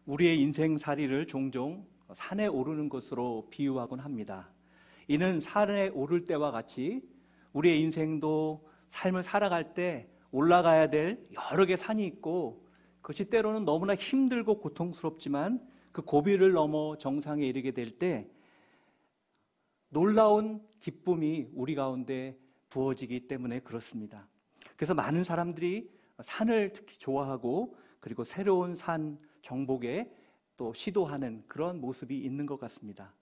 우리의 인생살이를 종종 산에 오르는 것으로 비유하곤 합니다. 이는 산에 오를 때와 같이 우리의 인생도 삶을 살아갈 때 올라가야 될 여러 개 산이 있고, 그것이 때로는 너무나 힘들고 고통스럽지만 그 고비를 넘어 정상에 이르게 될 때 놀라운 기쁨이 우리 가운데 부어지기 때문에 그렇습니다. 그래서 많은 사람들이 산을 특히 좋아하고, 그리고 새로운 산 정복에 또 시도하는 그런 모습이 있는 것 같습니다.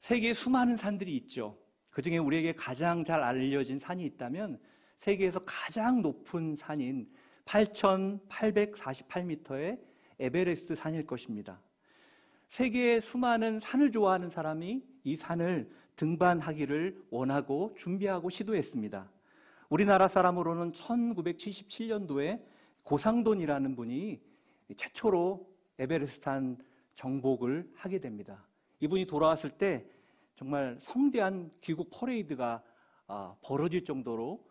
세계에 수많은 산들이 있죠. 그중에 우리에게 가장 잘 알려진 산이 있다면 세계에서 가장 높은 산인 8,848m의 에베레스트 산일 것입니다. 세계의 수많은 산을 좋아하는 사람이 이 산을 등반하기를 원하고 준비하고 시도했습니다. 우리나라 사람으로는 1977년도에 고상돈이라는 분이 최초로 에베레스트 산 정복을 하게 됩니다. 이분이 돌아왔을 때 정말 성대한 귀국 퍼레이드가 벌어질 정도로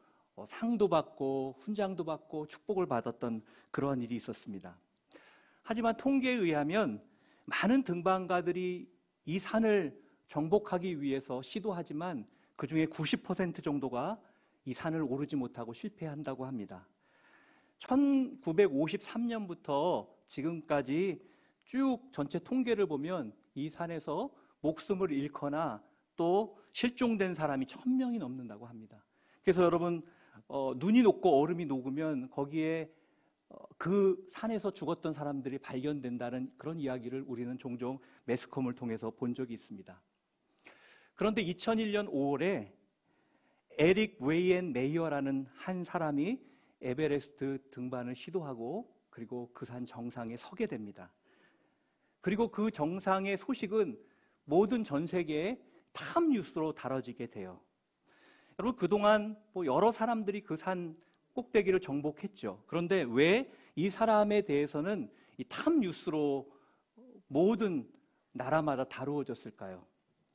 상도 받고 훈장도 받고 축복을 받았던 그러한 일이 있었습니다. 하지만 통계에 의하면 많은 등반가들이 이 산을 정복하기 위해서 시도하지만 그 중에 90% 정도가 이 산을 오르지 못하고 실패한다고 합니다. 1953년부터 지금까지 쭉 전체 통계를 보면 이 산에서 목숨을 잃거나 또 실종된 사람이 1000명이 넘는다고 합니다. 그래서 여러분, 눈이 녹고 얼음이 녹으면 거기에 그 산에서 죽었던 사람들이 발견된다는 그런 이야기를 우리는 종종 매스컴을 통해서 본 적이 있습니다. 그런데 2001년 5월에 에릭 웨이앤 메이어라는 한 사람이 에베레스트 등반을 시도하고 그리고 그 산 정상에 서게 됩니다. 그리고 그 정상의 소식은 모든 전 세계에 탑뉴스로 다뤄지게 돼요. 여러분, 그동안 여러 사람들이 그 산 꼭대기를 정복했죠. 그런데 왜 이 사람에 대해서는 이 탑뉴스로 모든 나라마다 다루어졌을까요?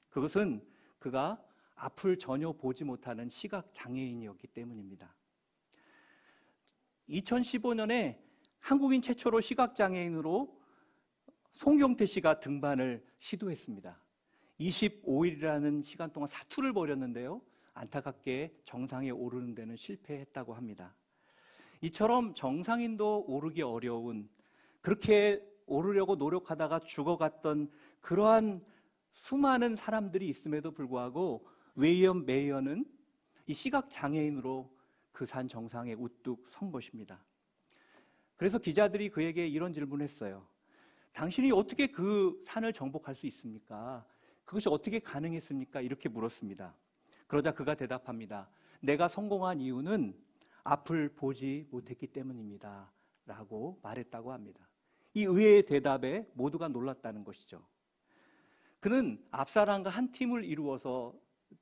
그것은 그가 앞을 전혀 보지 못하는 시각장애인이었기 때문입니다. 2015년에 한국인 최초로 시각장애인으로 송경태 씨가 등반을 시도했습니다. 25일이라는 시간 동안 사투를 벌였는데요, 안타깝게 정상에 오르는 데는 실패했다고 합니다. 이처럼 정상인도 오르기 어려운, 그렇게 오르려고 노력하다가 죽어갔던 그러한 수많은 사람들이 있음에도 불구하고 웨이언 메이어는 이 시각장애인으로 그 산 정상에 우뚝 선 것입니다. 그래서 기자들이 그에게 이런 질문을 했어요. 당신이 어떻게 그 산을 정복할 수 있습니까? 그것이 어떻게 가능했습니까? 이렇게 물었습니다. 그러자 그가 대답합니다. 내가 성공한 이유는 앞을 보지 못했기 때문입니다 라고 말했다고 합니다. 이 의외의 대답에 모두가 놀랐다는 것이죠. 그는 앞사람과 한 팀을 이루어서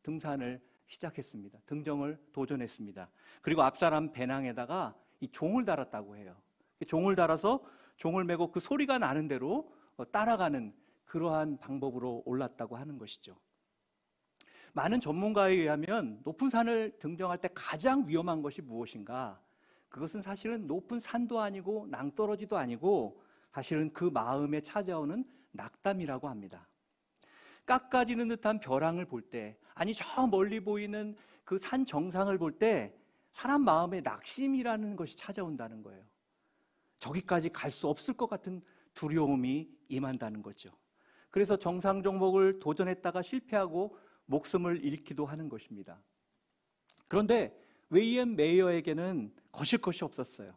등산을 시작했습니다. 등정을 도전했습니다. 그리고 앞사람 배낭에다가 이 종을 달았다고 해요. 종을 달아서 종을 메고 그 소리가 나는 대로 따라가는 그러한 방법으로 올랐다고 하는 것이죠. 많은 전문가에 의하면 높은 산을 등정할 때 가장 위험한 것이 무엇인가? 그것은 사실은 높은 산도 아니고 낭떠러지도 아니고 사실은 그 마음에 찾아오는 낙담이라고 합니다. 깎아지는 듯한 벼랑을 볼 때, 아니 저 멀리 보이는 그 산 정상을 볼 때 사람 마음에 낙심이라는 것이 찾아온다는 거예요. 저기까지 갈 수 없을 것 같은 두려움이 임한다는 거죠. 그래서 정상 정복을 도전했다가 실패하고 목숨을 잃기도 하는 것입니다. 그런데 웨이앤 메이어에게는 거실 것이 없었어요.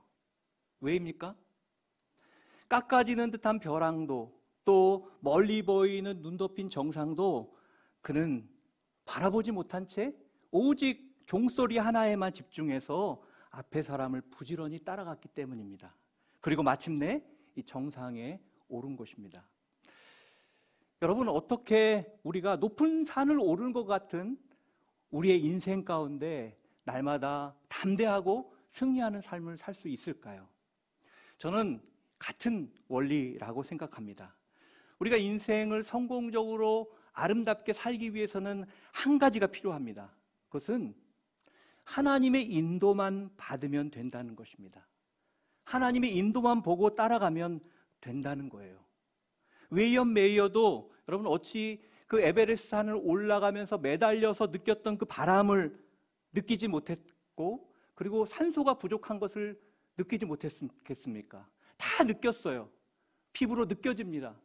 왜입니까? 깎아지는 듯한 벼랑도 또 멀리 보이는 눈 덮인 정상도 그는 바라보지 못한 채 오직 종소리 하나에만 집중해서 앞에 사람을 부지런히 따라갔기 때문입니다. 그리고 마침내 이 정상에 오른 것입니다. 여러분, 어떻게 우리가 높은 산을 오르는 것 같은 우리의 인생 가운데 날마다 담대하고 승리하는 삶을 살 수 있을까요? 저는 같은 원리라고 생각합니다. 우리가 인생을 성공적으로 아름답게 살기 위해서는 한 가지가 필요합니다. 그것은 하나님의 인도만 받으면 된다는 것입니다. 하나님의 인도만 보고 따라가면 된다는 거예요. 웨이언 메이어도 여러분 어찌 그 에베레스트 산을 올라가면서 매달려서 느꼈던 그 바람을 느끼지 못했고, 그리고 산소가 부족한 것을 느끼지 못했겠습니까? 다 느꼈어요. 피부로 느껴집니다.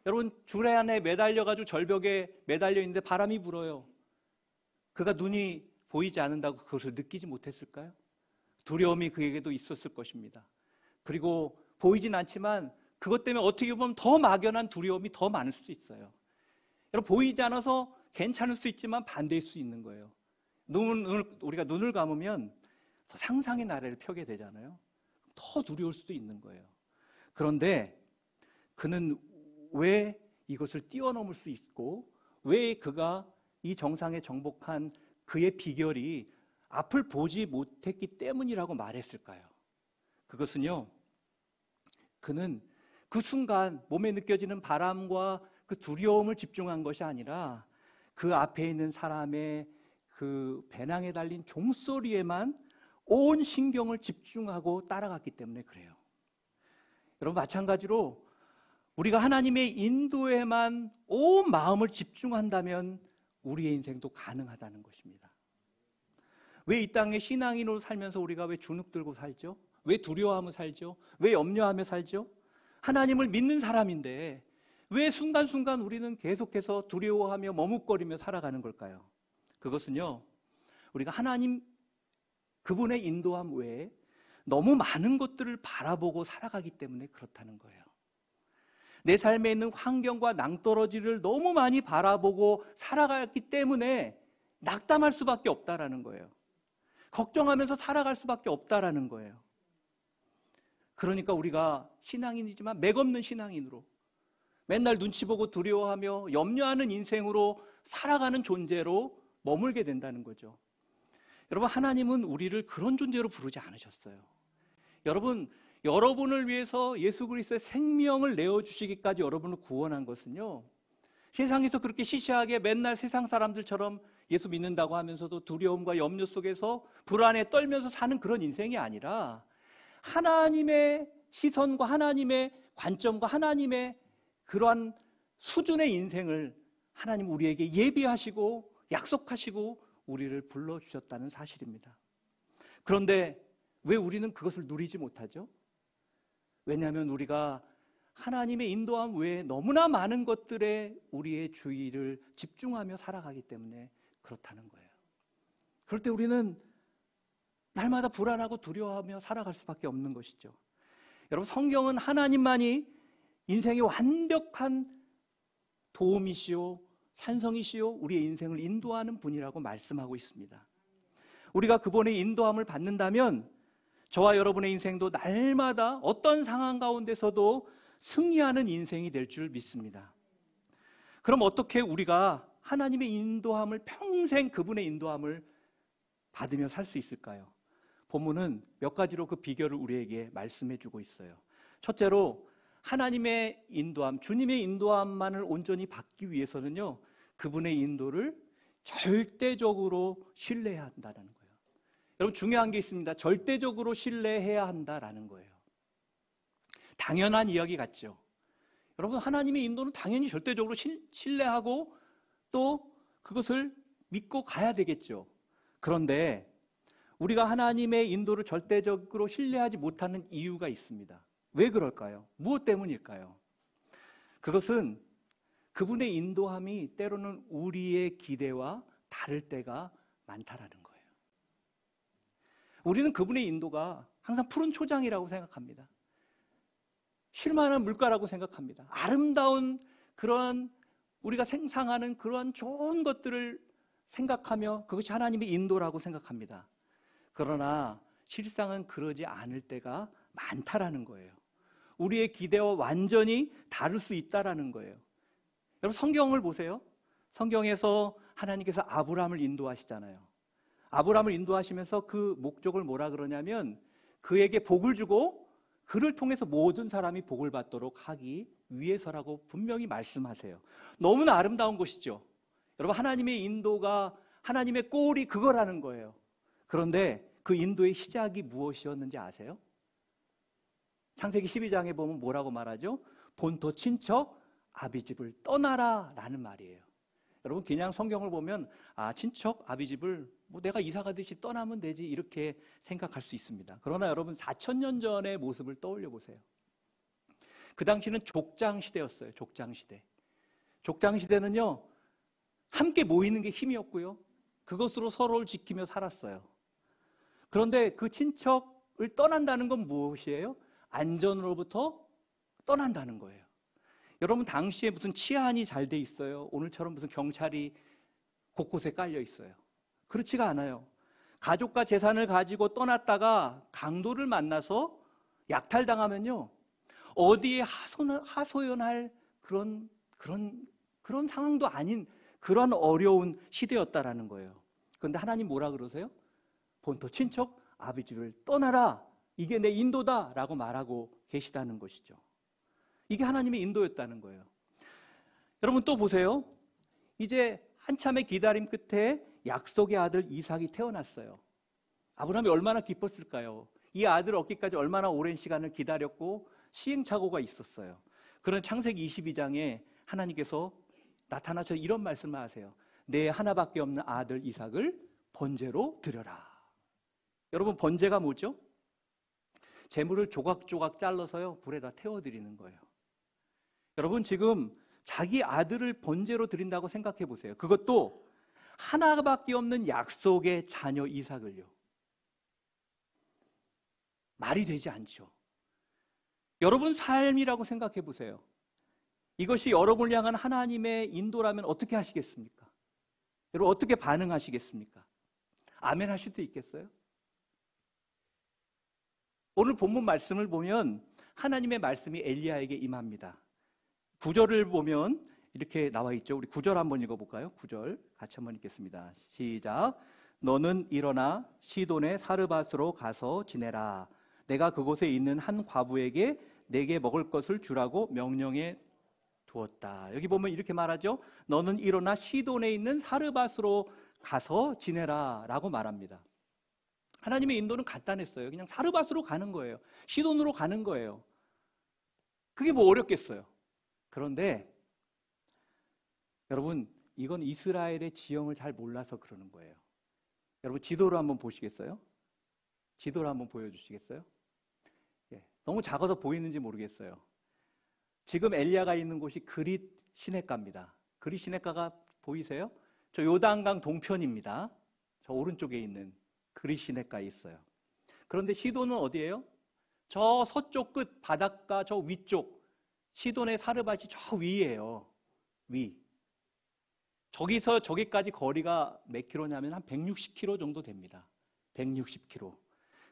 여러분, 줄에 안에 매달려가지고 절벽에 매달려 있는데 바람이 불어요. 그가 눈이 보이지 않는다고 그것을 느끼지 못했을까요? 두려움이 그에게도 있었을 것입니다. 그리고 보이진 않지만 그것 때문에 어떻게 보면 더 막연한 두려움이 더 많을 수 있어요. 여러분, 보이지 않아서 괜찮을 수 있지만 반대일 수 있는 거예요. 우리가 눈을 감으면 상상의 나래를 펴게 되잖아요. 더 두려울 수도 있는 거예요. 그런데 그는 왜 이것을 뛰어넘을 수 있고, 왜 그가 이 정상에 정복한 그의 비결이 앞을 보지 못했기 때문이라고 말했을까요? 그것은요, 그는 그 순간 몸에 느껴지는 바람과 그 두려움을 집중한 것이 아니라 그 앞에 있는 사람의 그 배낭에 달린 종소리에만 온 신경을 집중하고 따라갔기 때문에 그래요. 여러분, 마찬가지로 우리가 하나님의 인도에만 온 마음을 집중한다면 우리의 인생도 가능하다는 것입니다. 왜 이 땅에 신앙인으로 살면서 우리가 왜 주눅 들고 살죠? 왜 두려워하며 살죠? 왜 염려하며 살죠? 하나님을 믿는 사람인데 왜 순간순간 우리는 계속해서 두려워하며 머뭇거리며 살아가는 걸까요? 그것은요, 우리가 하나님 그분의 인도함 외에 너무 많은 것들을 바라보고 살아가기 때문에 그렇다는 거예요. 내 삶에 있는 환경과 낭떠러지를 너무 많이 바라보고 살아갔기 때문에 낙담할 수밖에 없다라는 거예요. 걱정하면서 살아갈 수밖에 없다라는 거예요. 그러니까 우리가 신앙인이지만 맥없는 신앙인으로 맨날 눈치 보고 두려워하며 염려하는 인생으로 살아가는 존재로 머물게 된다는 거죠. 여러분, 하나님은 우리를 그런 존재로 부르지 않으셨어요. 여러분을 위해서 예수 그리스도의 생명을 내어주시기까지 여러분을 구원한 것은요, 세상에서 그렇게 시시하게 맨날 세상 사람들처럼 예수 믿는다고 하면서도 두려움과 염려 속에서 불안에 떨면서 사는 그런 인생이 아니라 하나님의 시선과 하나님의 관점과 하나님의 그러한 수준의 인생을 하나님 우리에게 예비하시고 약속하시고 우리를 불러주셨다는 사실입니다. 그런데 왜 우리는 그것을 누리지 못하죠? 왜냐하면 우리가 하나님의 인도함 외에 너무나 많은 것들에 우리의 주의를 집중하며 살아가기 때문에 그렇다는 거예요. 그럴 때 우리는 날마다 불안하고 두려워하며 살아갈 수밖에 없는 것이죠. 여러분, 성경은 하나님만이 인생의 완벽한 도움이시오, 산성이시오, 우리의 인생을 인도하는 분이라고 말씀하고 있습니다. 우리가 그분의 인도함을 받는다면 저와 여러분의 인생도 날마다 어떤 상황 가운데서도 승리하는 인생이 될 줄 믿습니다. 그럼 어떻게 우리가 하나님의 인도함을 평생 그분의 인도함을 받으며 살 수 있을까요? 본문은 몇 가지로 그 비결을 우리에게 말씀해 주고 있어요. 첫째로 하나님의 인도함, 주님의 인도함만을 온전히 받기 위해서는요, 그분의 인도를 절대적으로 신뢰해야 한다는 거예요. 여러분, 중요한 게 있습니다. 절대적으로 신뢰해야 한다라는 거예요. 당연한 이야기 같죠. 여러분, 하나님의 인도는 당연히 절대적으로 신뢰하고 또 그것을 믿고 가야 되겠죠. 그런데 우리가 하나님의 인도를 절대적으로 신뢰하지 못하는 이유가 있습니다. 왜 그럴까요? 무엇 때문일까요? 그것은 그분의 인도함이 때로는 우리의 기대와 다를 때가 많다라는 거예요. 우리는 그분의 인도가 항상 푸른 초장이라고 생각합니다. 쉴만한 물가라고 생각합니다. 아름다운 그런 우리가 생상하는 그러한 좋은 것들을 생각하며 그것이 하나님의 인도라고 생각합니다. 그러나 실상은 그러지 않을 때가 많다라는 거예요. 우리의 기대와 완전히 다를 수 있다라는 거예요. 여러분, 성경을 보세요. 성경에서 하나님께서 아브라함을 인도하시잖아요. 아브라함을 인도하시면서 그 목적을 뭐라 그러냐면 그에게 복을 주고 그를 통해서 모든 사람이 복을 받도록 하기 위해서라고 분명히 말씀하세요. 너무나 아름다운 것이죠. 여러분, 하나님의 인도가 하나님의 꼴이 그거라는 거예요. 그런데 그 인도의 시작이 무엇이었는지 아세요? 창세기 12장에 보면 뭐라고 말하죠? 본토 친척 아비집을 떠나라 라는 말이에요. 여러분 그냥 성경을 보면 친척 아비집을 뭐 내가 이사 가듯이 떠나면 되지 이렇게 생각할 수 있습니다. 그러나 여러분 4,000년 전의 모습을 떠올려 보세요. 그 당시는 족장 시대였어요. 족장 시대. 족장 시대는요, 함께 모이는 게 힘이었고요, 그것으로 서로를 지키며 살았어요. 그런데 그 친척을 떠난다는 건 무엇이에요? 안전으로부터 떠난다는 거예요. 여러분 당시에 무슨 치안이 잘 돼 있어요? 오늘처럼 무슨 경찰이 곳곳에 깔려 있어요? 그렇지가 않아요. 가족과 재산을 가지고 떠났다가 강도를 만나서 약탈당하면요, 어디에 하소연할 그런 상황도 아닌 그런 어려운 시대였다라는 거예요. 그런데 하나님 뭐라 그러세요? 본토 친척 아비집을 떠나라, 이게 내 인도다 라고 말하고 계시다는 것이죠. 이게 하나님의 인도였다는 거예요. 여러분 또 보세요. 이제 한참의 기다림 끝에 약속의 아들 이삭이 태어났어요. 아브라함이 얼마나 기뻤을까요? 이 아들을 얻기까지 얼마나 오랜 시간을 기다렸고 시행착오가 있었어요. 그런 창세기 22장에 하나님께서 나타나셔서 이런 말씀을 하세요. 내 하나밖에 없는 아들 이삭을 번제로 드려라. 여러분 번제가 뭐죠? 재물을 조각조각 잘라서요, 불에다 태워드리는 거예요. 여러분 지금 자기 아들을 번제로 드린다고 생각해 보세요. 그것도 하나밖에 없는 약속의 자녀 이삭을요. 말이 되지 않죠. 여러분 삶이라고 생각해 보세요. 이것이 여러분을 향한 하나님의 인도라면 어떻게 하시겠습니까? 여러분 어떻게 반응하시겠습니까? 아멘 하실 수 있겠어요? 오늘 본문 말씀을 보면 하나님의 말씀이 엘리야에게 임합니다. 9절을 보면 이렇게 나와 있죠. 우리 9절 한번 읽어볼까요? 9절 같이 한번 읽겠습니다. 시작. 너는 일어나 시돈의 사르밧으로 가서 지내라. 내가 그곳에 있는 한 과부에게 내게 먹을 것을 주라고 명령해 두었다. 여기 보면 이렇게 말하죠. 너는 일어나 시돈에 있는 사르밧으로 가서 지내라 라고 말합니다. 하나님의 인도는 간단했어요. 그냥 사르밧으로 가는 거예요. 시돈으로 가는 거예요. 그게 뭐 어렵겠어요. 그런데 여러분 이건 이스라엘의 지형을 잘 몰라서 그러는 거예요. 여러분 지도를 한번 보시겠어요? 지도를 한번 보여주시겠어요? 너무 작아서 보이는지 모르겠어요. 지금 엘리야가 있는 곳이 그릿 시냇가입니다. 그릿 시냇가가 보이세요? 저 요단강 동편입니다. 저 오른쪽에 있는 그릿 시냇가에 있어요. 그런데 시돈은 어디예요? 저 서쪽 끝 바닷가 저 위쪽, 시돈의 사르밧이 저 위예요. 위. 저기서 저기까지 거리가 몇 킬로냐면 한 160km 정도 됩니다. 160km.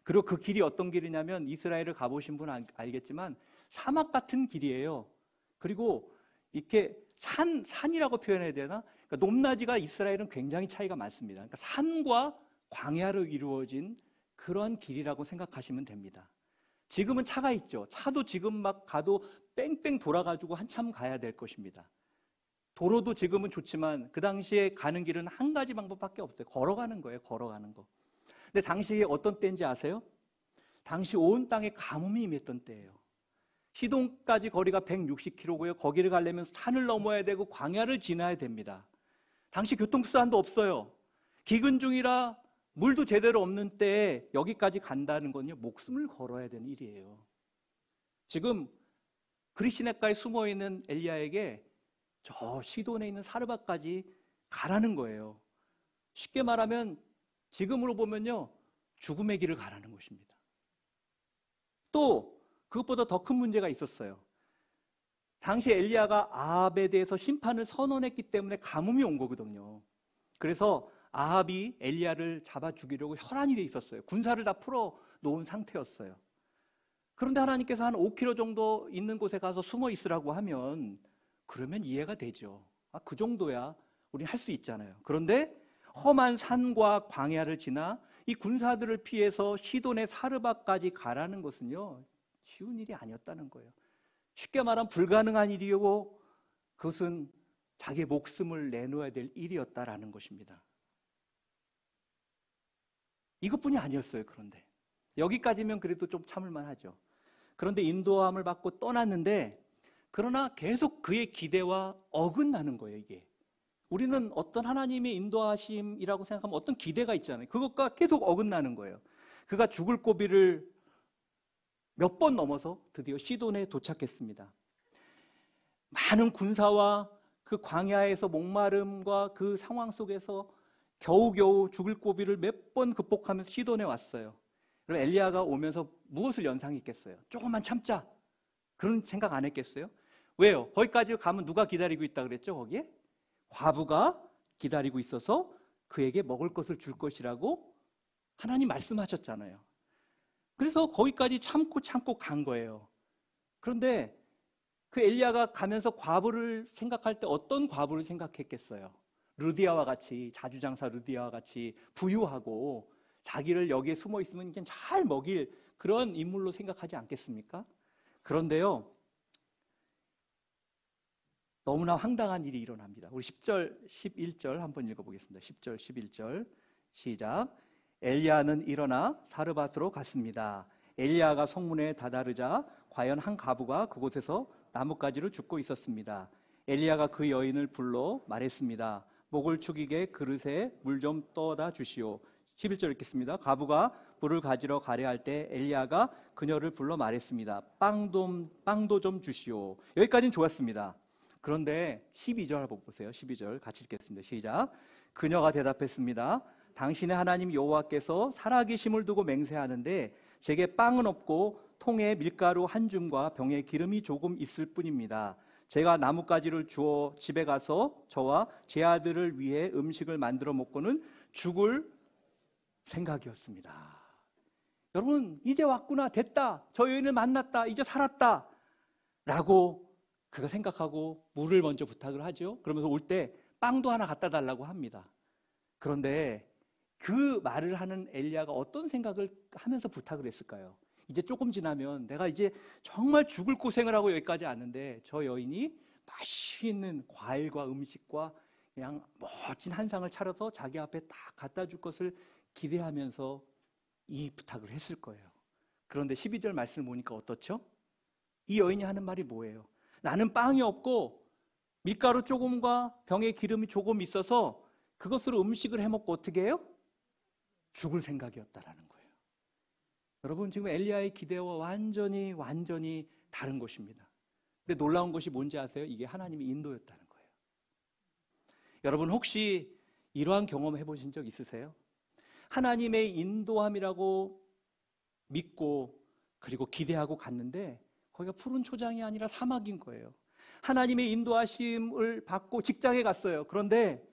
그리고 그 길이 어떤 길이냐면 이스라엘을 가보신 분은 알겠지만 사막 같은 길이에요. 그리고 이렇게 산이라고 표현해야 되나? 그러니까 높낮이가 이스라엘은 굉장히 차이가 많습니다. 그러니까 산과 광야로 이루어진 그런 길이라고 생각하시면 됩니다. 지금은 차가 있죠. 차도 지금 막 가도 뺑뺑 돌아가지고 한참 가야 될 것입니다. 도로도 지금은 좋지만 그 당시에 가는 길은 한 가지 방법밖에 없어요. 걸어가는 거예요. 걸어가는 거. 근데 당시에 어떤 때인지 아세요? 당시 온 땅에 가뭄이 임했던 때예요. 시돈까지 거리가 160km고요. 거기를 가려면 산을 넘어야 되고 광야를 지나야 됩니다. 당시 교통수단도 없어요. 기근 중이라 물도 제대로 없는 때에 여기까지 간다는 건요, 목숨을 걸어야 되는 일이에요. 지금 그릿 시냇가에 숨어있는 엘리야에게 저 시돈에 있는 사르밧까지 가라는 거예요. 쉽게 말하면 지금으로 보면요, 죽음의 길을 가라는 것입니다. 또 그것보다 더 큰 문제가 있었어요. 당시 엘리야가 아합에 대해서 심판을 선언했기 때문에 가뭄이 온 거거든요. 그래서 아합이 엘리야를 잡아 죽이려고 혈안이 돼 있었어요. 군사를 다 풀어 놓은 상태였어요. 그런데 하나님께서 한 5km 정도 있는 곳에 가서 숨어 있으라고 하면 그러면 이해가 되죠. 그 정도야 우리 할 수 있잖아요. 그런데 험한 산과 광야를 지나 이 군사들을 피해서 시돈의 사르밧까지 가라는 것은요, 쉬운 일이 아니었다는 거예요. 쉽게 말하면 불가능한 일이고 그것은 자기의 목숨을 내놓아야 될 일이었다라는 것입니다. 이것뿐이 아니었어요. 그런데 여기까지면 그래도 좀 참을만 하죠. 그런데 인도함을 받고 떠났는데 그러나 계속 그의 기대와 어긋나는 거예요, 이게. 우리는 어떤 하나님의 인도하심이라고 생각하면 어떤 기대가 있잖아요. 그것과 계속 어긋나는 거예요. 그가 죽을 고비를 몇 번 넘어서 드디어 시돈에 도착했습니다. 많은 군사와 그 광야에서 목마름과 그 상황 속에서 겨우겨우 죽을 고비를 몇 번 극복하면서 시돈에 왔어요. 그럼 엘리야가 오면서 무엇을 연상했겠어요? 조금만 참자. 그런 생각 안 했겠어요? 왜요? 거기까지 가면 누가 기다리고 있다 그랬죠? 거기에? 과부가 기다리고 있어서 그에게 먹을 것을 줄 것이라고 하나님 말씀하셨잖아요. 그래서 거기까지 참고 간 거예요. 그런데 그 엘리야가 가면서 과부를 생각할 때 어떤 과부를 생각했겠어요? 루디아와 같이, 자주장사 루디아와 같이 부유하고 자기를 여기에 숨어 있으면 그냥 잘 먹일 그런 인물로 생각하지 않겠습니까? 그런데요, 너무나 황당한 일이 일어납니다. 우리 10절, 11절 한번 읽어보겠습니다. 10절, 11절 시작. 엘리야는 일어나 사르밧으로 갔습니다. 엘리야가 성문에 다다르자 과연 한 과부가 그곳에서 나뭇가지를 줍고 있었습니다. 엘리야가 그 여인을 불러 말했습니다. 목을 축이게 그릇에 물 좀 떠다 주시오. 11절 읽겠습니다. 과부가 물을 가지러 가려 할 때 엘리야가 그녀를 불러 말했습니다. 빵도 좀 주시오. 여기까지는 좋았습니다. 그런데 12절 한번 보세요. 12절 같이 읽겠습니다. 시작. 그녀가 대답했습니다. 당신의 하나님 여호와께서 살아계심을 두고 맹세하는데 제게 빵은 없고 통에 밀가루 한 줌과 병에 기름이 조금 있을 뿐입니다. 제가 나뭇가지를 주워 집에 가서 저와 제 아들을 위해 음식을 만들어 먹고는 죽을 생각이었습니다. 여러분, 이제 왔구나, 됐다, 저 여인을 만났다, 이제 살았다 라고 그가 생각하고 물을 먼저 부탁을 하죠. 그러면서 올 때 빵도 하나 갖다 달라고 합니다. 그런데 그 말을 하는 엘리야가 어떤 생각을 하면서 부탁을 했을까요? 이제 조금 지나면 내가 이제 정말 죽을 고생을 하고 여기까지 왔는데 저 여인이 맛있는 과일과 음식과 그냥 멋진 한상을 차려서 자기 앞에 딱 갖다 줄 것을 기대하면서 이 부탁을 했을 거예요. 그런데 12절 말씀을 보니까 어떻죠? 이 여인이 하는 말이 뭐예요? 나는 빵이 없고 밀가루 조금과 병에 기름이 조금 있어서 그것으로 음식을 해먹고 어떻게 해요? 죽을 생각이었다라는 거예요. 여러분, 지금 엘리야의 기대와 완전히 다른 것입니다. 근데 놀라운 것이 뭔지 아세요? 이게 하나님의 인도였다는 거예요. 여러분, 혹시 이러한 경험 해보신 적 있으세요? 하나님의 인도함이라고 믿고 그리고 기대하고 갔는데 거기가 푸른 초장이 아니라 사막인 거예요. 하나님의 인도하심을 받고 직장에 갔어요. 그런데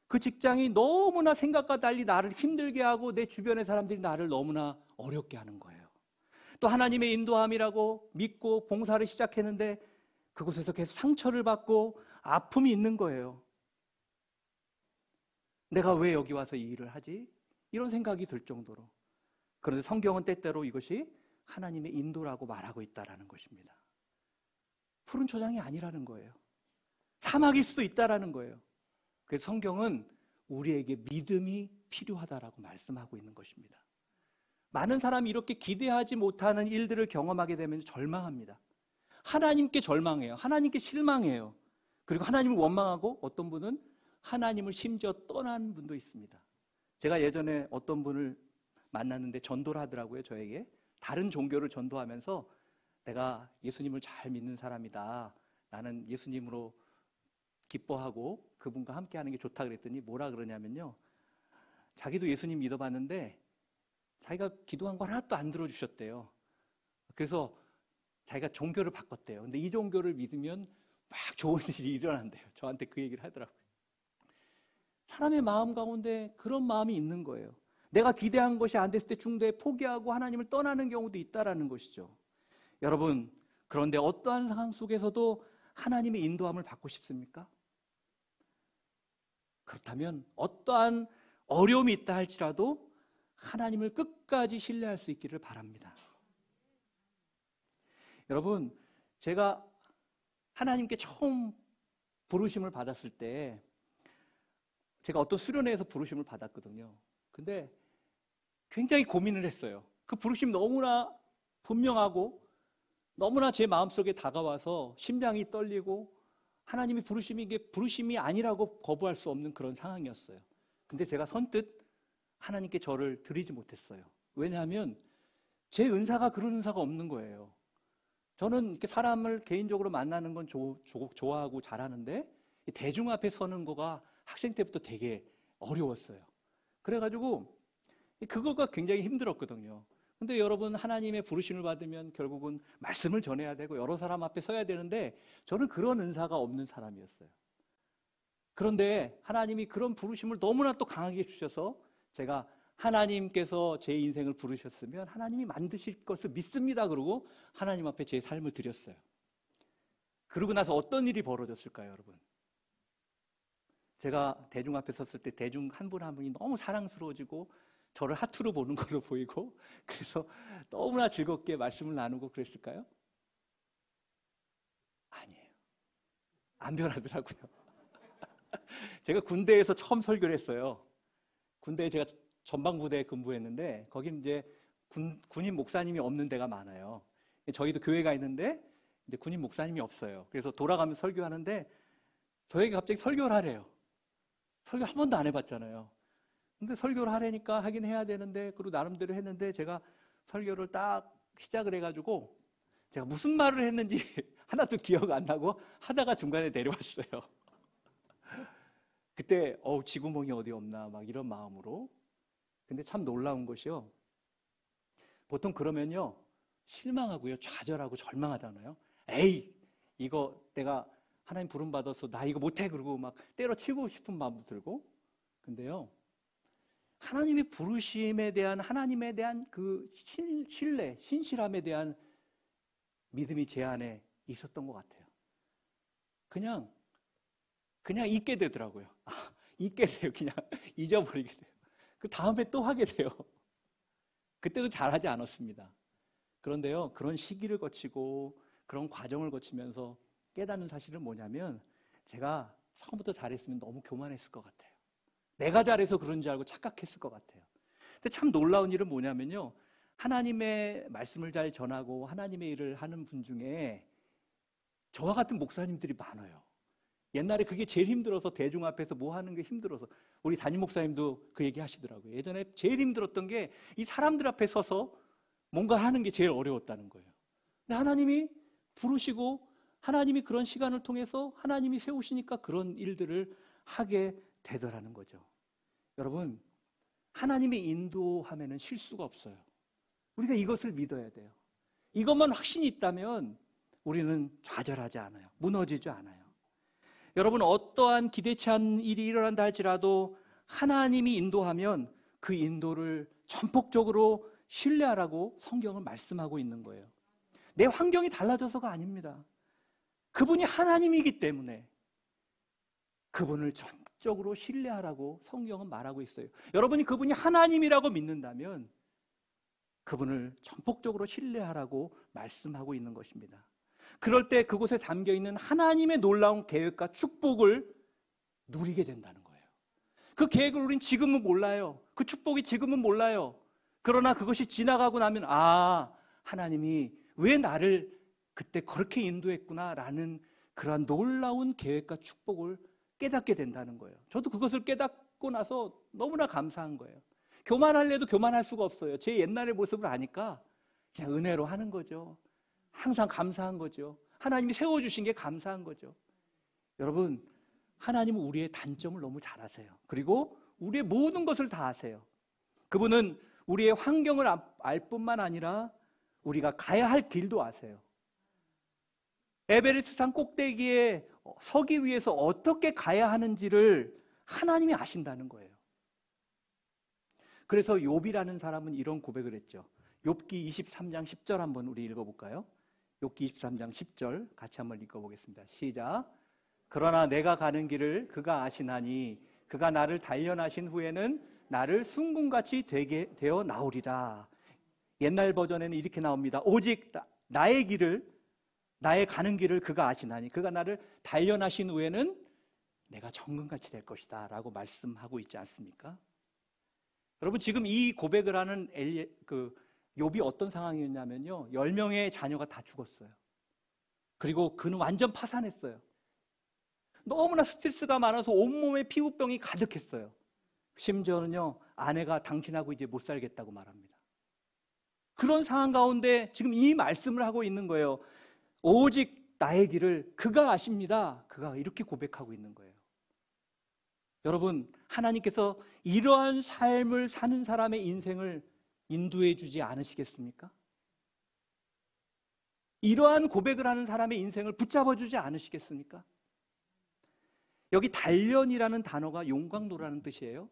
그 직장이 너무나 생각과 달리 나를 힘들게 하고 내 주변의 사람들이 나를 너무나 어렵게 하는 거예요. 또 하나님의 인도함이라고 믿고 봉사를 시작했는데 그곳에서 계속 상처를 받고 아픔이 있는 거예요. 내가 왜 여기 와서 이 일을 하지? 이런 생각이 들 정도로. 그런데 성경은 때때로 이것이 하나님의 인도라고 말하고 있다는 것입니다. 푸른 초장이 아니라는 거예요. 사막일 수도 있다는 거예요. 그래서 성경은 우리에게 믿음이 필요하다라고 말씀하고 있는 것입니다. 많은 사람이 이렇게 기대하지 못하는 일들을 경험하게 되면 절망합니다. 하나님께 절망해요. 하나님께 실망해요. 그리고 하나님을 원망하고 어떤 분은 하나님을 심지어 떠난 분도 있습니다. 제가 예전에 어떤 분을 만났는데 전도를 하더라고요. 저에게 다른 종교를 전도하면서 내가 예수님을 잘 믿는 사람이다, 나는 예수님으로 기뻐하고 그분과 함께 하는 게 좋다 그랬더니 뭐라 그러냐면요, 자기도 예수님 믿어봤는데 자기가 기도한 거 하나도 안 들어주셨대요. 그래서 자기가 종교를 바꿨대요. 근데 이 종교를 믿으면 막 좋은 일이 일어난대요. 저한테 그 얘기를 하더라고요. 사람의 마음 가운데 그런 마음이 있는 거예요. 내가 기대한 것이 안 됐을 때 중도에 포기하고 하나님을 떠나는 경우도 있다라는 것이죠. 여러분, 그런데 어떠한 상황 속에서도 하나님의 인도함을 받고 싶습니까? 그렇다면 어떠한 어려움이 있다 할지라도 하나님을 끝까지 신뢰할 수 있기를 바랍니다. 여러분, 제가 하나님께 처음 부르심을 받았을 때 제가 어떤 수련회에서 부르심을 받았거든요. 근데 굉장히 고민을 했어요. 그 부르심이 너무나 분명하고 너무나 제 마음속에 다가와서 심장이 떨리고 하나님이 부르심이 이게 부르심이 아니라고 거부할 수 없는 그런 상황이었어요. 근데 제가 선뜻 하나님께 저를 드리지 못했어요. 왜냐하면 제 은사가 그런 은사가 없는 거예요. 저는 이렇게 사람을 개인적으로 만나는 건 좋아하고 잘하는데 대중 앞에 서는 거가 학생 때부터 되게 어려웠어요. 그래가지고 그거가 굉장히 힘들었거든요. 근데 여러분, 하나님의 부르심을 받으면 결국은 말씀을 전해야 되고 여러 사람 앞에 서야 되는데 저는 그런 은사가 없는 사람이었어요. 그런데 하나님이 그런 부르심을 너무나 또 강하게 주셔서 제가 하나님께서 제 인생을 부르셨으면 하나님이 만드실 것을 믿습니다. 그러고 하나님 앞에 제 삶을 드렸어요. 그러고 나서 어떤 일이 벌어졌을까요, 여러분? 제가 대중 앞에 섰을 때 대중 한 분 한 분이 너무 사랑스러워지고 저를 하트로 보는 걸로 보이고 그래서 너무나 즐겁게 말씀을 나누고 그랬을까요? 아니에요. 안 변하더라고요. 제가 군대에서 처음 설교를 했어요. 군대에 제가 전방부대에 근무했는데 거긴 이제 군인 목사님이 없는 데가 많아요. 저희도 교회가 있는데 이제 군인 목사님이 없어요. 그래서 돌아가면서 설교하는데 저에게 갑자기 설교를 하래요. 설교 한 번도 안 해봤잖아요. 근데 설교를 하라니까 하긴 해야 되는데 그리고 나름대로 했는데 제가 설교를 딱 시작을 해가지고 제가 무슨 말을 했는지 하나도 기억 안 나고 하다가 중간에 내려왔어요. 그때 지구멍이 어디 없나 막 이런 마음으로. 근데 참 놀라운 것이요. 보통 그러면요 실망하고요 좌절하고 절망하잖아요. 에이 이거 내가 하나님 부름 받아서 나 이거 못해 그러고 막 때려치고 싶은 마음도 들고. 근데요 하나님의 부르심에 대한 하나님에 대한 그 신뢰, 신실함에 대한 믿음이 제 안에 있었던 것 같아요. 그냥 잊게 되더라고요. 잊게 돼요. 그냥 잊어버리게 돼요. 그 다음에 또 하게 돼요. 그때도 잘하지 않았습니다. 그런데요, 그런 시기를 거치고 그런 과정을 거치면서 깨닫는 사실은 뭐냐면 제가 처음부터 잘했으면 너무 교만했을 것 같아요. 내가 잘해서 그런 줄 알고 착각했을 것 같아요. 근데 참 놀라운 일은 뭐냐면요, 하나님의 말씀을 잘 전하고 하나님의 일을 하는 분 중에 저와 같은 목사님들이 많아요. 옛날에 그게 제일 힘들어서 대중 앞에서 뭐 하는 게 힘들어서 우리 담임 목사님도 그 얘기 하시더라고요. 예전에 제일 힘들었던 게 이 사람들 앞에 서서 뭔가 하는 게 제일 어려웠다는 거예요. 근데 하나님이 부르시고 하나님이 그런 시간을 통해서 하나님이 세우시니까 그런 일들을 하게 되더라는 거죠. 여러분, 하나님의 인도함에는 실수가 없어요. 우리가 이것을 믿어야 돼요. 이것만 확신이 있다면 우리는 좌절하지 않아요. 무너지지 않아요. 여러분, 어떠한 기대치 않은 일이 일어난다 할지라도 하나님이 인도하면 그 인도를 전폭적으로 신뢰하라고 성경은 말씀하고 있는 거예요. 내 환경이 달라져서가 아닙니다. 그분이 하나님이기 때문에 그분을 전적으로 신뢰하라고 성경은 말하고 있어요. 여러분이 그분이 하나님이라고 믿는다면 그분을 전폭적으로 신뢰하라고 말씀하고 있는 것입니다. 그럴 때 그곳에 담겨있는 하나님의 놀라운 계획과 축복을 누리게 된다는 거예요. 그 계획을 우린 지금은 몰라요. 그 축복이 지금은 몰라요. 그러나 그것이 지나가고 나면 하나님이 왜 나를 그때 그렇게 인도했구나 라는 그러한 놀라운 계획과 축복을 깨닫게 된다는 거예요. 저도 그것을 깨닫고 나서 너무나 감사한 거예요. 교만하려도 교만할 수가 없어요. 제 옛날의 모습을 아니까 그냥 은혜로 하는 거죠. 항상 감사한 거죠. 하나님이 세워주신 게 감사한 거죠. 여러분, 하나님은 우리의 단점을 너무 잘 아세요. 그리고 우리의 모든 것을 다 아세요. 그분은 우리의 환경을 알 뿐만 아니라 우리가 가야 할 길도 아세요. 에베레스트 산 꼭대기에 서기 위해서 어떻게 가야 하는지를 하나님이 아신다는 거예요. 그래서 욥이라는 사람은 이런 고백을 했죠. 욥기 23장 10절 한번 우리 읽어볼까요? 욥기 23장 10절 같이 한번 읽어보겠습니다. 시작. 그러나 내가 가는 길을 그가 아시나니 그가 나를 단련하신 후에는 나를 순금같이 되어 나오리라. 옛날 버전에는 이렇게 나옵니다. 오직 나의 가는 길을 그가 아시나니 그가 나를 단련하신 후에는 내가 정금같이 될 것이다 라고 말씀하고 있지 않습니까? 여러분, 지금 이 고백을 하는 욥이 어떤 상황이었냐면요, 10명의 자녀가 다 죽었어요. 그리고 그는 완전 파산했어요. 너무나 스트레스가 많아서 온몸에 피부병이 가득했어요. 심지어는요, 아내가 당신하고 이제 못 살겠다고 말합니다. 그런 상황 가운데 지금 이 말씀을 하고 있는 거예요. 오직 나의 길을 그가 아십니다. 그가 이렇게 고백하고 있는 거예요. 여러분, 하나님께서 이러한 삶을 사는 사람의 인생을 인도해 주지 않으시겠습니까? 이러한 고백을 하는 사람의 인생을 붙잡아 주지 않으시겠습니까? 여기 단련이라는 단어가 용광로라는 뜻이에요.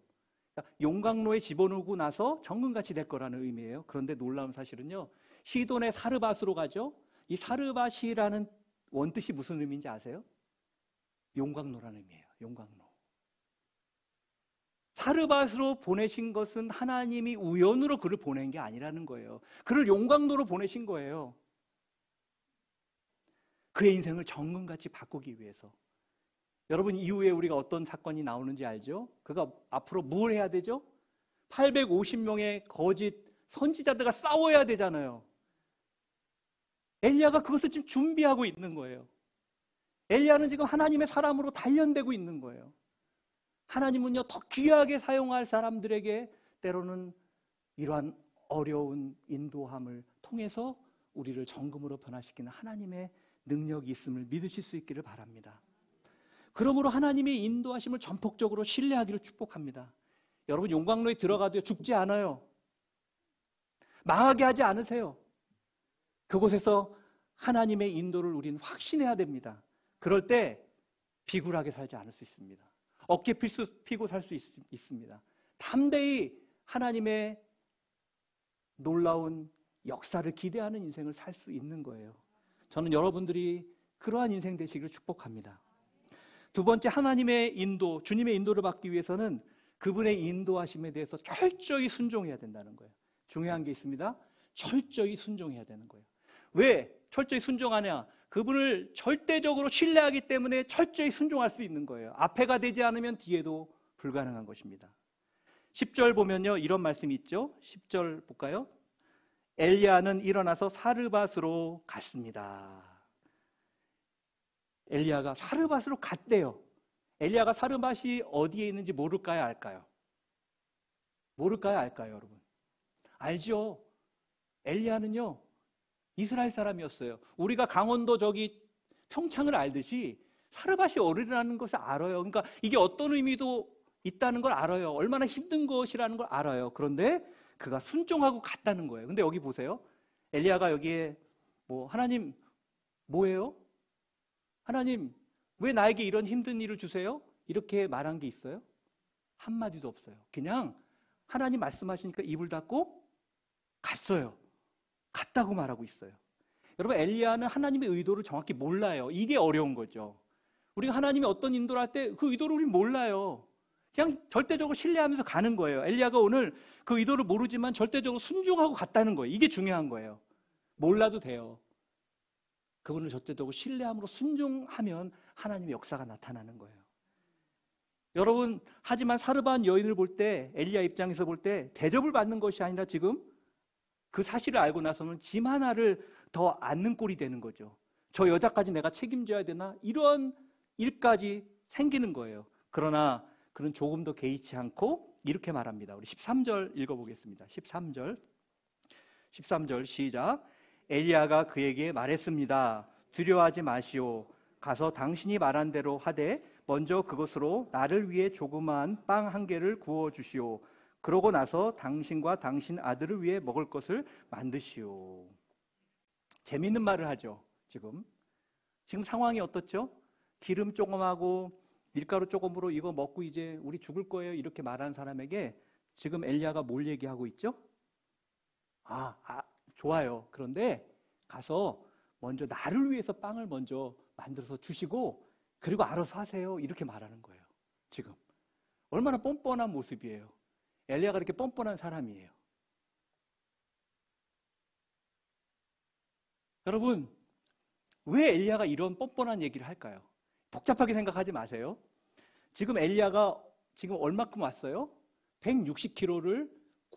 용광로에 집어넣고 나서 정금같이 될 거라는 의미예요. 그런데 놀라운 사실은요, 시돈의 사르밧으로 가죠. 이 사르밧이라는 원뜻이 무슨 의미인지 아세요? 용광로라는 의미예요. 용광로. 사르밧으로 보내신 것은 하나님이 우연으로 그를 보낸 게 아니라는 거예요. 그를 용광로로 보내신 거예요. 그의 인생을 정금같이 바꾸기 위해서. 여러분, 이후에 우리가 어떤 사건이 나오는지 알죠? 그가 앞으로 뭘 해야 되죠? 850명의 거짓 선지자들과 싸워야 되잖아요. 엘리야가 그것을 지금 준비하고 있는 거예요. 엘리야는 지금 하나님의 사람으로 단련되고 있는 거예요. 하나님은요, 더 귀하게 사용할 사람들에게 때로는 이러한 어려운 인도함을 통해서 우리를 정금으로 변화시키는 하나님의 능력이 있음을 믿으실 수 있기를 바랍니다. 그러므로 하나님의 인도하심을 전폭적으로 신뢰하기를 축복합니다. 여러분, 용광로에 들어가도 죽지 않아요. 망하게 하지 않으세요. 그곳에서 하나님의 인도를 우리는 확신해야 됩니다. 그럴 때 비굴하게 살지 않을 수 있습니다. 어깨 피고 살 수 있습니다. 담대히 하나님의 놀라운 역사를 기대하는 인생을 살 수 있는 거예요. 저는 여러분들이 그러한 인생 되시기를 축복합니다. 두 번째, 하나님의 인도, 주님의 인도를 받기 위해서는 그분의 인도하심에 대해서 철저히 순종해야 된다는 거예요. 중요한 게 있습니다. 철저히 순종해야 되는 거예요. 왜 철저히 순종하냐? 그분을 절대적으로 신뢰하기 때문에 철저히 순종할 수 있는 거예요. 앞에가 되지 않으면 뒤에도 불가능한 것입니다. 10절 보면요, 이런 말씀이 있죠. 10절 볼까요? 엘리야는 일어나서 사르밧으로 갔습니다. 엘리야가 사르밧으로 갔대요. 엘리야가 사르밧이 어디에 있는지 모를까요, 알까요? 모를까요, 알까요, 여러분? 알죠. 엘리야는요, 이스라엘 사람이었어요. 우리가 강원도 저기 평창을 알듯이 사르밧이 어디라는 것을 알아요. 그러니까 이게 어떤 의미도 있다는 걸 알아요. 얼마나 힘든 것이라는 걸 알아요. 그런데 그가 순종하고 갔다는 거예요. 근데 여기 보세요. 엘리야가 여기에 하나님 뭐예요? 하나님 왜 나에게 이런 힘든 일을 주세요? 이렇게 말한 게 있어요? 한마디도 없어요. 그냥 하나님 말씀하시니까 입을 닫고 갔어요. 갔다고 말하고 있어요. 여러분, 엘리야는 하나님의 의도를 정확히 몰라요. 이게 어려운 거죠. 우리가 하나님이 어떤 인도를 할 때 그 의도를 우리는 몰라요. 그냥 절대적으로 신뢰하면서 가는 거예요. 엘리야가 오늘 그 의도를 모르지만 절대적으로 순종하고 갔다는 거예요. 이게 중요한 거예요. 몰라도 돼요. 그분을 절대적으로 신뢰함으로 순종하면 하나님의 역사가 나타나는 거예요. 여러분, 하지만 사르밧 여인을 볼 때, 엘리야 입장에서 볼 때 대접을 받는 것이 아니라 지금 그 사실을 알고 나서는 짐 하나를 더 안는 꼴이 되는 거죠. 저 여자까지 내가 책임져야 되나? 이런 일까지 생기는 거예요. 그러나 그는 조금 더 개의치 않고 이렇게 말합니다. 우리 13절 읽어보겠습니다. 13절 시작. 엘리야가 그에게 말했습니다. 두려워하지 마시오. 가서 당신이 말한 대로 하되 먼저 그것으로 나를 위해 조그마한 빵 한 개를 구워 주시오. 그러고 나서 당신과 당신 아들을 위해 먹을 것을 만드시오. 재미있는 말을 하죠. 지금 상황이 어떻죠? 기름 조금하고 밀가루 조금으로 이거 먹고 이제 우리 죽을 거예요 이렇게 말하는 사람에게 지금 엘리야가 뭘 얘기하고 있죠? 좋아요. 그런데 가서 먼저 나를 위해서 빵을 먼저 만들어서 주시고 그리고 알아서 하세요 이렇게 말하는 거예요. 지금 얼마나 뻔뻔한 모습이에요. 엘리야가 이렇게 뻔뻔한 사람이에요. 여러분, 왜 엘리야가 이런 뻔뻔한 얘기를 할까요? 복잡하게 생각하지 마세요. 지금 엘리야가 지금 얼마큼 왔어요? 160km를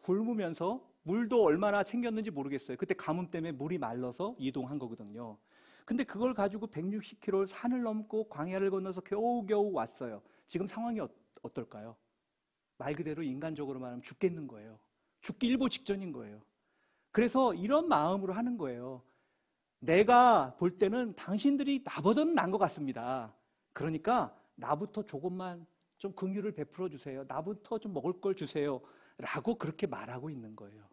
굶으면서 물도 얼마나 챙겼는지 모르겠어요. 그때 가뭄 때문에 물이 말라서 이동한 거거든요. 근데 그걸 가지고 160km 산을 넘고 광야를 건너서 겨우겨우 왔어요. 지금 상황이 어떨까요? 말 그대로 인간적으로 말하면 죽겠는 거예요. 죽기 일보 직전인 거예요. 그래서 이런 마음으로 하는 거예요. 내가 볼 때는 당신들이 나보다는 나은 것 같습니다. 그러니까 나부터 조금만 좀 긍휼을 베풀어 주세요. 나부터 좀 먹을 걸 주세요. 라고 그렇게 말하고 있는 거예요.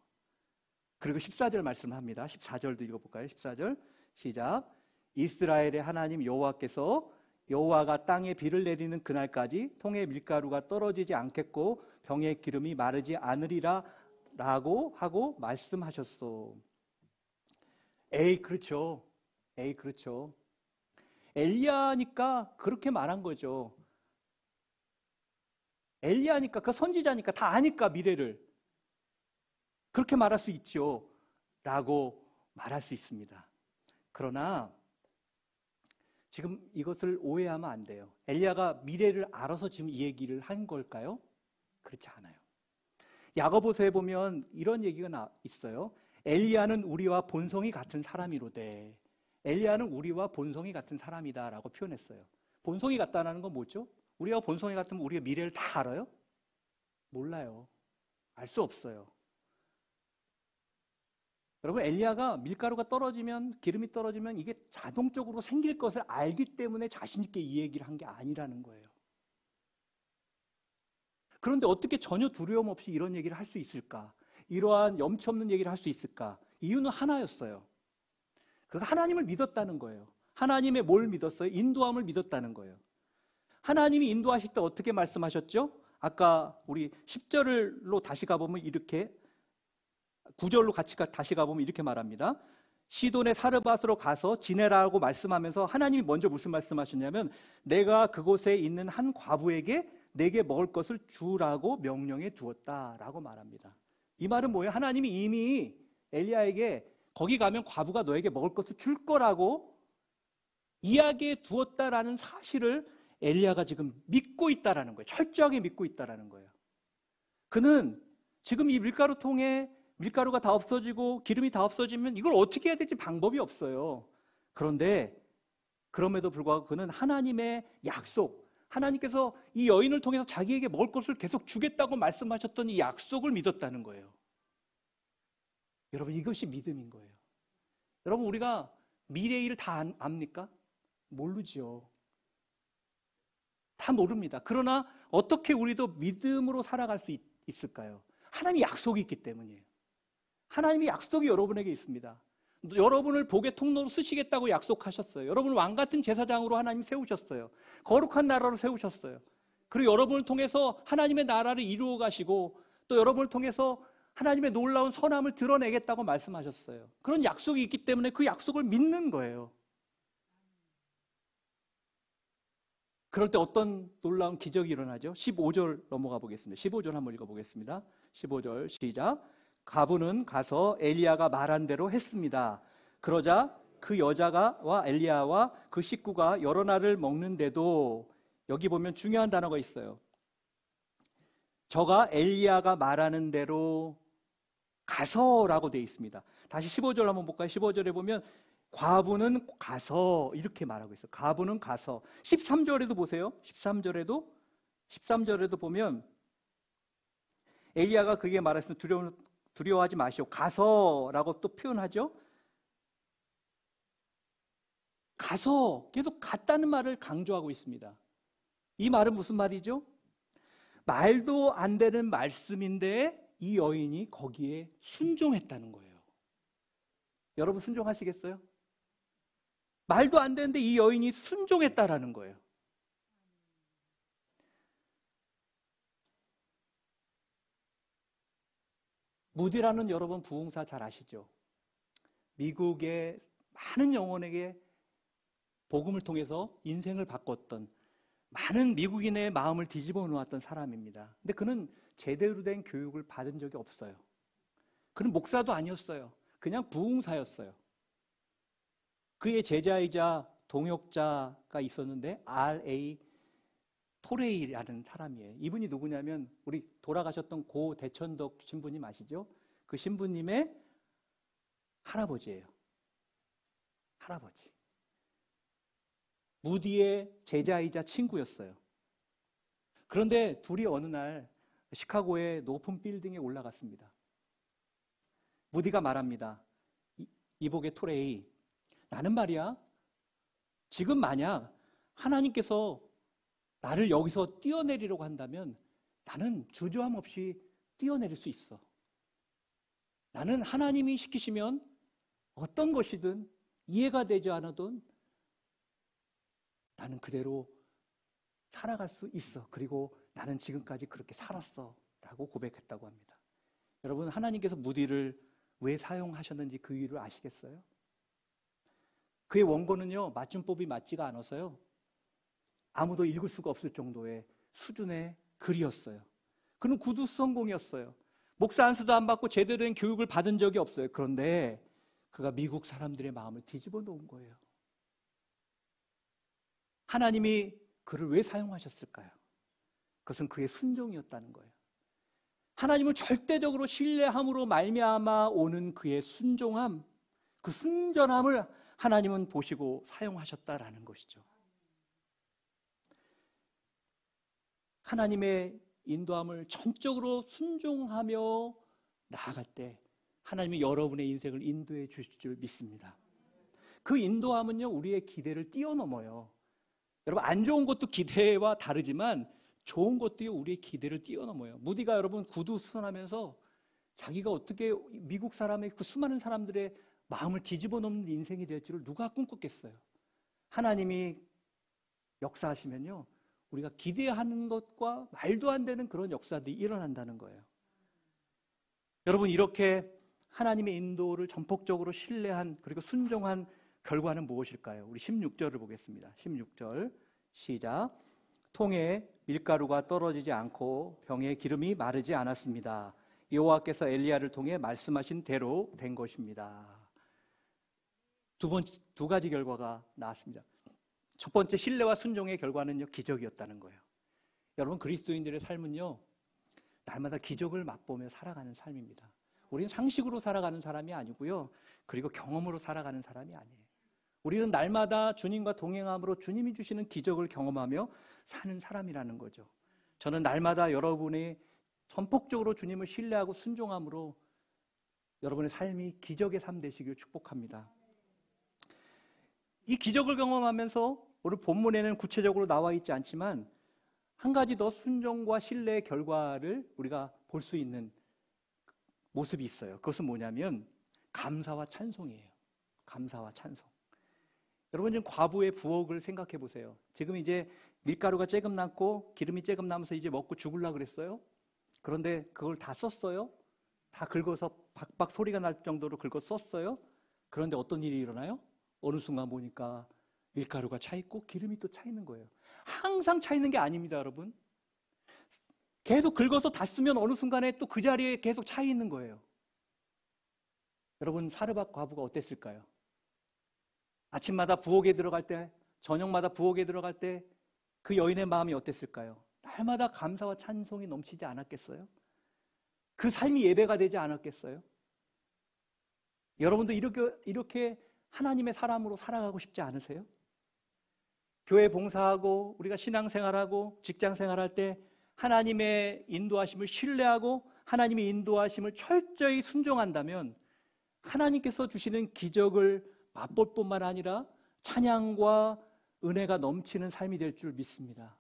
그리고 14절 말씀을 합니다. 14절도 읽어볼까요? 14절 시작. 이스라엘의 하나님 여호와께서 여호와가 땅에 비를 내리는 그날까지 통에 밀가루가 떨어지지 않겠고 병의 기름이 마르지 않으리라 라고 하고 말씀하셨소. 에이 그렇죠. 에이 그렇죠. 엘리야니까 그렇게 말한 거죠. 엘리야니까 그 선지자니까 다 아니까 미래를 그렇게 말할 수 있죠. 라고 말할 수 있습니다. 그러나 지금 이것을 오해하면 안 돼요. 엘리야가 미래를 알아서 지금 이 얘기를 한 걸까요? 그렇지 않아요. 야고보서에 보면 이런 얘기가 있어요. 엘리야는 우리와 본성이 같은 사람이로되. 엘리야는 우리와 본성이 같은 사람이다라고 표현했어요. 본성이 같다는 건 뭐죠? 우리와 본성이 같으면 우리가 미래를 다 알아요? 몰라요. 알 수 없어요. 여러분, 엘리야가 밀가루가 떨어지면, 기름이 떨어지면 이게 자동적으로 생길 것을 알기 때문에 자신 있게 이 얘기를 한 게 아니라는 거예요. 그런데 어떻게 전혀 두려움 없이 이런 얘기를 할 수 있을까? 이러한 염치 없는 얘기를 할 수 있을까? 이유는 하나였어요. 그가 하나님을 믿었다는 거예요. 하나님의 뭘 믿었어요? 인도함을 믿었다는 거예요. 하나님이 인도하실 때 어떻게 말씀하셨죠? 아까 우리 10절로 다시 가보면 이렇게 9절로 같이 다시 가보면 이렇게 말합니다. 시돈의 사르밧으로 가서 지내라고 말씀하면서 하나님이 먼저 무슨 말씀하셨냐면 내가 그곳에 있는 한 과부에게 내게 먹을 것을 주라고 명령해 두었다라고 말합니다. 이 말은 뭐예요? 하나님이 이미 엘리야에게 거기 가면 과부가 너에게 먹을 것을 줄 거라고 이야기해 두었다라는 사실을 엘리야가 지금 믿고 있다라는 거예요. 철저하게 믿고 있다라는 거예요. 그는 지금 이 밀가루통에 밀가루가 다 없어지고 기름이 다 없어지면 이걸 어떻게 해야 될지 방법이 없어요. 그런데 그럼에도 불구하고 그는 하나님의 약속, 하나님께서 이 여인을 통해서 자기에게 먹을 것을 계속 주겠다고 말씀하셨던 이 약속을 믿었다는 거예요. 여러분, 이것이 믿음인 거예요. 여러분, 우리가 미래의 일을 다 압니까? 모르죠. 다 모릅니다. 그러나 어떻게 우리도 믿음으로 살아갈 수 있을까요? 하나님이 약속이 있기 때문이에요. 하나님의 약속이 여러분에게 있습니다. 여러분을 복의 통로로 쓰시겠다고 약속하셨어요. 여러분을 왕같은 제사장으로 하나님 세우셨어요. 거룩한 나라로 세우셨어요. 그리고 여러분을 통해서 하나님의 나라를 이루어 가시고 또 여러분을 통해서 하나님의 놀라운 선함을 드러내겠다고 말씀하셨어요. 그런 약속이 있기 때문에 그 약속을 믿는 거예요. 그럴 때 어떤 놀라운 기적이 일어나죠? 15절 넘어가 보겠습니다. 15절 한번 읽어보겠습니다. 15절 시작. 가부는 가서 엘리야가 말한 대로 했습니다. 그러자 그 여자와 엘리야와 그 식구가 여러 날을 먹는데도 여기 보면 중요한 단어가 있어요. 저가 엘리야가 말하는 대로 가서라고 되어 있습니다. 다시 15절 한번 볼까요? 15절에 보면 과부는 가서 이렇게 말하고 있어요. 과부는 가서. 13절에도 보세요. 13절에도 보면 엘리야가 그에게 말했습니다. 두려워하지 마시오. 가서라고 또 표현하죠. 가서 계속 갔다는 말을 강조하고 있습니다. 이 말은 무슨 말이죠? 말도 안 되는 말씀인데 이 여인이 거기에 순종했다는 거예요. 여러분 순종하시겠어요? 말도 안 되는데 이 여인이 순종했다라는 거예요. 무디라는 여러분 부흥사 잘 아시죠? 미국의 많은 영혼에게 복음을 통해서 인생을 바꿨던 많은 미국인의 마음을 뒤집어 놓았던 사람입니다. 근데 그는 제대로 된 교육을 받은 적이 없어요. 그는 목사도 아니었어요. 그냥 부흥사였어요. 그의 제자이자 동역자가 있었는데 R.A. 토레이라는 사람이에요. 이분이 누구냐면 우리 돌아가셨던 고 대천덕 신부님 아시죠? 그 신부님의 할아버지예요. 할아버지. 무디의 제자이자 친구였어요. 그런데 둘이 어느 날 시카고의 높은 빌딩에 올라갔습니다. 무디가 말합니다. 이복의 토레이, 나는 말이야, 지금 만약 하나님께서 나를 여기서 뛰어내리려고 한다면 나는 주저함 없이 뛰어내릴 수 있어. 나는 하나님이 시키시면 어떤 것이든 이해가 되지 않아도 나는 그대로 살아갈 수 있어. 그리고 나는 지금까지 그렇게 살았어. 라고 고백했다고 합니다. 여러분, 하나님께서 무디를 왜 사용하셨는지 그 이유를 아시겠어요? 그의 원고는요, 맞춤법이 맞지가 않아서요, 아무도 읽을 수가 없을 정도의 수준의 글이었어요. 그는 구두 성공이었어요. 목사 안수도 안 받고 제대로 된 교육을 받은 적이 없어요. 그런데 그가 미국 사람들의 마음을 뒤집어 놓은 거예요. 하나님이 그를 왜 사용하셨을까요? 그것은 그의 순종이었다는 거예요. 하나님을 절대적으로 신뢰함으로 말미암아 오는 그의 순종함, 그 순전함을 하나님은 보시고 사용하셨다라는 것이죠. 하나님의 인도함을 전적으로 순종하며 나아갈 때 하나님이 여러분의 인생을 인도해 주실 줄 믿습니다. 그 인도함은요, 우리의 기대를 뛰어넘어요. 여러분, 안 좋은 것도 기대와 다르지만 좋은 것도요, 우리의 기대를 뛰어넘어요. 무디가 여러분 구두 수선하면서 자기가 어떻게 미국 사람의 그 수많은 사람들의 마음을 뒤집어 놓는 인생이 될 줄을 누가 꿈꿨겠어요. 하나님이 역사하시면요, 우리가 기대하는 것과 말도 안 되는 그런 역사들이 일어난다는 거예요. 여러분, 이렇게 하나님의 인도를 전폭적으로 신뢰한, 그리고 순종한 결과는 무엇일까요? 우리 16절을 보겠습니다. 16절 시작. 통에 밀가루가 떨어지지 않고 병에 기름이 마르지 않았습니다. 여호와께서 엘리야를 통해 말씀하신 대로 된 것입니다. 두 가지 결과가 나왔습니다. 첫 번째, 신뢰와 순종의 결과는요, 기적이었다는 거예요. 여러분, 그리스도인들의 삶은요, 날마다 기적을 맛보며 살아가는 삶입니다. 우리는 상식으로 살아가는 사람이 아니고요, 그리고 경험으로 살아가는 사람이 아니에요. 우리는 날마다 주님과 동행함으로 주님이 주시는 기적을 경험하며 사는 사람이라는 거죠. 저는 날마다 여러분이 전폭적으로 주님을 신뢰하고 순종함으로 여러분의 삶이 기적의 삶 되시길 축복합니다. 이 기적을 경험하면서 오늘 본문에는 구체적으로 나와 있지 않지만 한 가지 더 순종과 신뢰의 결과를 우리가 볼 수 있는 모습이 있어요. 그것은 뭐냐면 감사와 찬송이에요. 감사와 찬송. 여러분, 지금 과부의 부엌을 생각해 보세요. 지금 이제 밀가루가 조금 남고 기름이 조금 남아서 이제 먹고 죽으려고 그랬어요. 그런데 그걸 다 썼어요. 다 긁어서 박박 소리가 날 정도로 긁어 썼어요. 그런데 어떤 일이 일어나요? 어느 순간 보니까 밀가루가 차 있고 기름이 또 차 있는 거예요. 항상 차 있는 게 아닙니다, 여러분. 계속 긁어서 다 쓰면 어느 순간에 또 그 자리에 계속 차 있는 거예요. 여러분, 사르밧 과부가 어땠을까요? 아침마다 부엌에 들어갈 때, 저녁마다 부엌에 들어갈 때 그 여인의 마음이 어땠을까요? 날마다 감사와 찬송이 넘치지 않았겠어요? 그 삶이 예배가 되지 않았겠어요? 여러분도 이렇게 하나님의 사람으로 살아가고 싶지 않으세요? 교회 봉사하고 우리가 신앙생활하고 직장생활할 때 하나님의 인도하심을 신뢰하고 하나님의 인도하심을 철저히 순종한다면 하나님께서 주시는 기적을 맛볼 뿐만 아니라 찬양과 은혜가 넘치는 삶이 될 줄 믿습니다.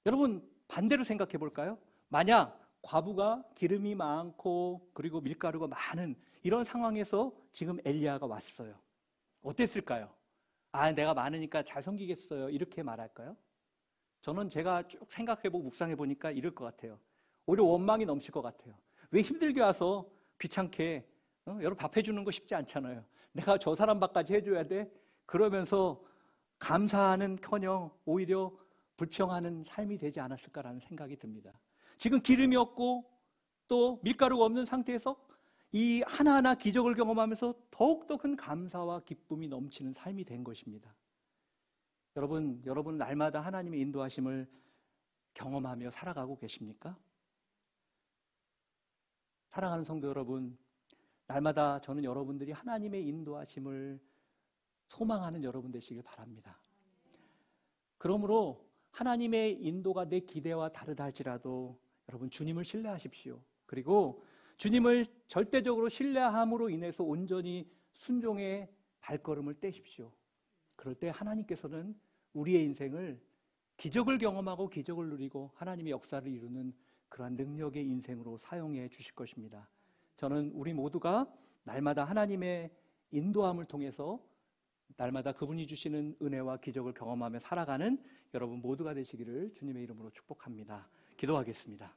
여러분, 반대로 생각해 볼까요? 만약 과부가 기름이 많고 그리고 밀가루가 많은 이런 상황에서 지금 엘리야가 왔어요. 어땠을까요? 아, 내가 많으니까 잘 섬기겠어요. 이렇게 말할까요? 저는 제가 쭉 생각해보고 묵상해보니까 이럴 것 같아요. 오히려 원망이 넘칠 것 같아요. 왜 힘들게 와서 귀찮게, 여러분 밥 해주는 거 쉽지 않잖아요. 내가 저 사람 밥까지 해줘야 돼? 그러면서 감사하는커녕 오히려 불평하는 삶이 되지 않았을까라는 생각이 듭니다. 지금 기름이 없고 또 밀가루가 없는 상태에서 이 하나하나 기적을 경험하면서 더욱더 큰 감사와 기쁨이 넘치는 삶이 된 것입니다. 여러분 날마다 하나님의 인도하심을 경험하며 살아가고 계십니까? 사랑하는 성도 여러분, 날마다 저는 여러분들이 하나님의 인도하심을 소망하는 여러분 되시길 바랍니다. 그러므로 하나님의 인도가 내 기대와 다르다 할지라도 여러분 주님을 신뢰하십시오. 그리고 주님을 절대적으로 신뢰함으로 인해서 온전히 순종의 발걸음을 떼십시오. 그럴 때 하나님께서는 우리의 인생을 기적을 경험하고 기적을 누리고 하나님의 역사를 이루는 그러한 능력의 인생으로 사용해 주실 것입니다. 저는 우리 모두가 날마다 하나님의 인도함을 통해서 날마다 그분이 주시는 은혜와 기적을 경험하며 살아가는 여러분 모두가 되시기를 주님의 이름으로 축복합니다. 기도하겠습니다.